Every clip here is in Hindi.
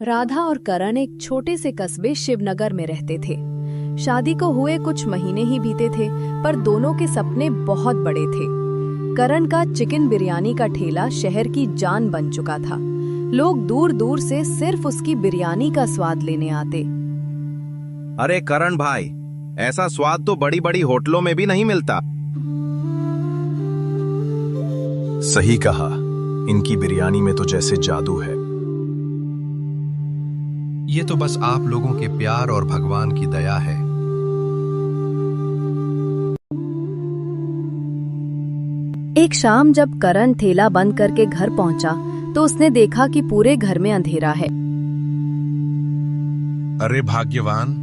राधा और करण एक छोटे से कस्बे शिवनगर में रहते थे। शादी को हुए कुछ महीने ही बीते थे, पर दोनों के सपने बहुत बड़े थे। करण का चिकन बिरयानी का ठेला शहर की जान बन चुका था। लोग दूर दूर से सिर्फ उसकी बिरयानी का स्वाद लेने आते। अरे करण भाई, ऐसा स्वाद तो बड़ी बड़ी होटलों में भी नहीं मिलता। सही कहा, इनकी बिरयानी में तो जैसे जादू है। ये तो बस आप लोगों के प्यार और भगवान की दया है। एक शाम जब करण ठेला बंद करके घर पहुंचा तो उसने देखा कि पूरे घर में अंधेरा है। अरे भाग्यवान,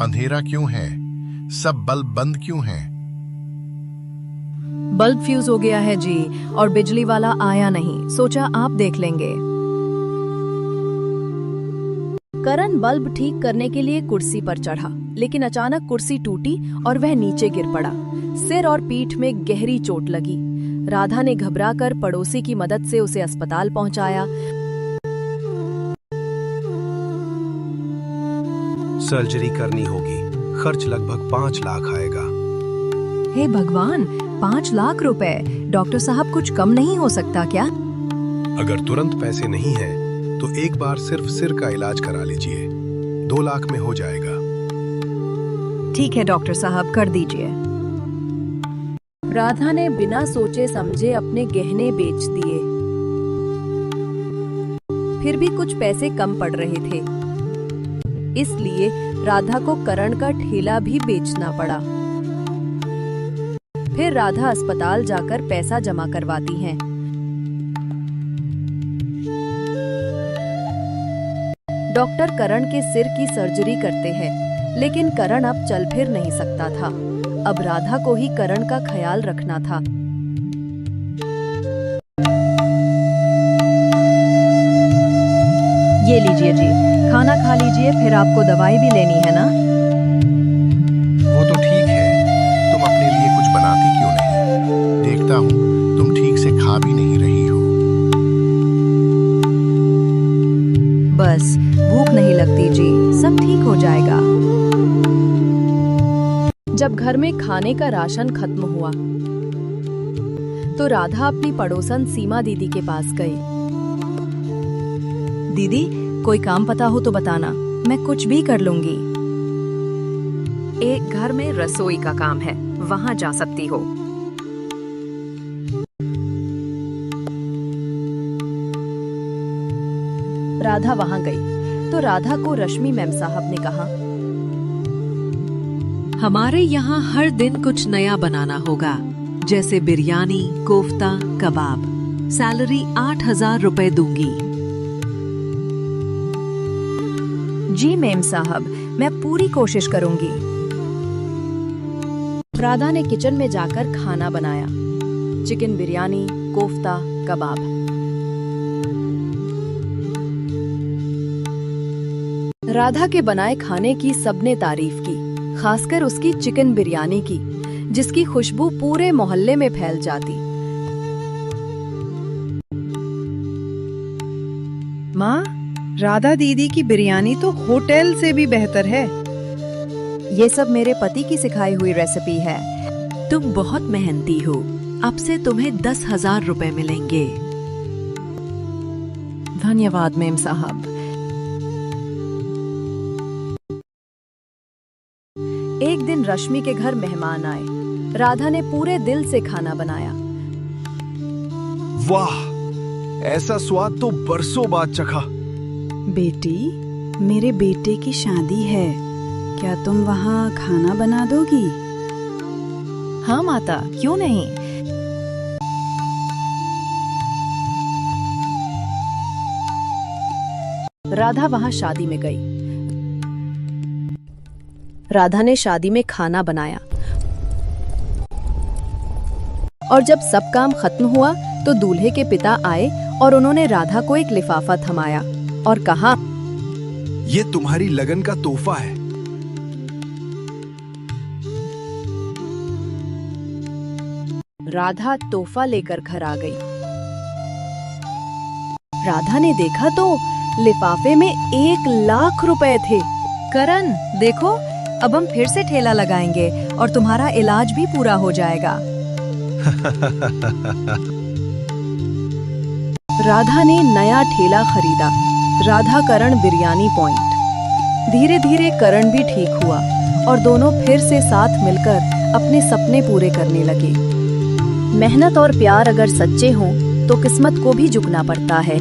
अंधेरा क्यों है? सब बल्ब बंद क्यों हैं? बल्ब फ्यूज हो गया है जी, और बिजली वाला आया नहीं, सोचा आप देख लेंगे। करण बल्ब ठीक करने के लिए कुर्सी पर चढ़ा, लेकिन अचानक कुर्सी टूटी और वह नीचे गिर पड़ा। सिर और पीठ में गहरी चोट लगी। राधा ने घबराकर पड़ोसी की मदद से उसे अस्पताल पहुंचाया। सर्जरी करनी होगी, खर्च लगभग 5 लाख आएगा। हे भगवान, 5 लाख रुपए! डॉक्टर साहब, कुछ कम नहीं हो सकता क्या? अगर तुरंत पैसे नहीं हैं, तो एक बार सिर्फ सिर का इलाज करा लीजिए, 2 लाख में हो जाएगा। ठीक है डॉक्टर साहब, कर दीजिए। राधा ने बिना सोचे समझे अपने गहने बेच दिए। फिर भी कुछ पैसे कम पड़ रहे थे, इसलिए राधा को करण का ठेला भी बेचना पड़ा। फिर राधा अस्पताल जाकर पैसा जमा करवाती है। डॉक्टर करण के सिर की सर्जरी करते हैं, लेकिन करण अब चल फिर नहीं सकता था। अब राधा को ही करण का ख्याल रखना था। ये लीजिए जी, खाना खा लीजिए, फिर आपको दवाई भी लेनी है ना? वो तो ठीक है, तुम अपने लिए कुछ बनाती क्यों नहीं? देखता हूँ तुम ठीक से खा भी नहीं रही हो। बस भूख नहीं लगती जी, सब ठीक हो जाएगा। जब घर में खाने का राशन खत्म हुआ तो राधा अपनी पड़ोसन सीमा दीदी के पास गई। दीदी, कोई काम पता हो तो बताना, मैं कुछ भी कर लूंगी। एक घर में रसोई का काम है, वहां जा सकती हो। राधा वहां गई तो राधा को रश्मि मैम साहब ने कहा, हमारे यहाँ हर दिन कुछ नया बनाना होगा, जैसे बिरयानी, कोफ्ता, कबाब। सैलरी 8,000 रुपए दूंगी। जी मैम साहब, मैं पूरी कोशिश करूंगी। राधा ने किचन में जाकर खाना बनाया, चिकन बिरयानी, कोफ्ता, कबाब। राधा के बनाए खाने की सबने तारीफ की, खासकर उसकी चिकन बिरयानी की, जिसकी खुशबू पूरे मोहल्ले में फैल जाती। माँ, राधा दीदी की बिरयानी तो होटल से भी बेहतर है। ये सब मेरे पति की सिखाई हुई रेसिपी है। तुम बहुत मेहनती हो, अब से तुम्हें 10,000 रुपए मिलेंगे। धन्यवाद मैम साहब। एक दिन रश्मि के घर मेहमान आए। राधा ने पूरे दिल से खाना बनाया। वाह, ऐसा स्वाद तो बरसों बाद चखा। बेटी, मेरे बेटे की शादी है, क्या तुम वहाँ खाना बना दोगी? हाँ माता, क्यों नहीं। राधा वहां शादी में गई। राधा ने शादी में खाना बनाया और जब सब काम खत्म हुआ तो दूल्हे के पिता आए और उन्होंने राधा को एक लिफाफा थमाया और कहा, ये तुम्हारी लगन का तोहफा है। राधा तोहफा लेकर घर आ गई। राधा ने देखा तो लिफाफे में 1 लाख रुपए थे। करण देखो, अब हम फिर से ठेला लगाएंगे और तुम्हारा इलाज भी पूरा हो जाएगा। राधा ने नया ठेला खरीदा, राधा करण बिरयानी पॉइंट। धीरे धीरे करण भी ठीक हुआ और दोनों फिर से साथ मिलकर अपने सपने पूरे करने लगे। मेहनत और प्यार अगर सच्चे हों तो किस्मत को भी झुकना पड़ता है।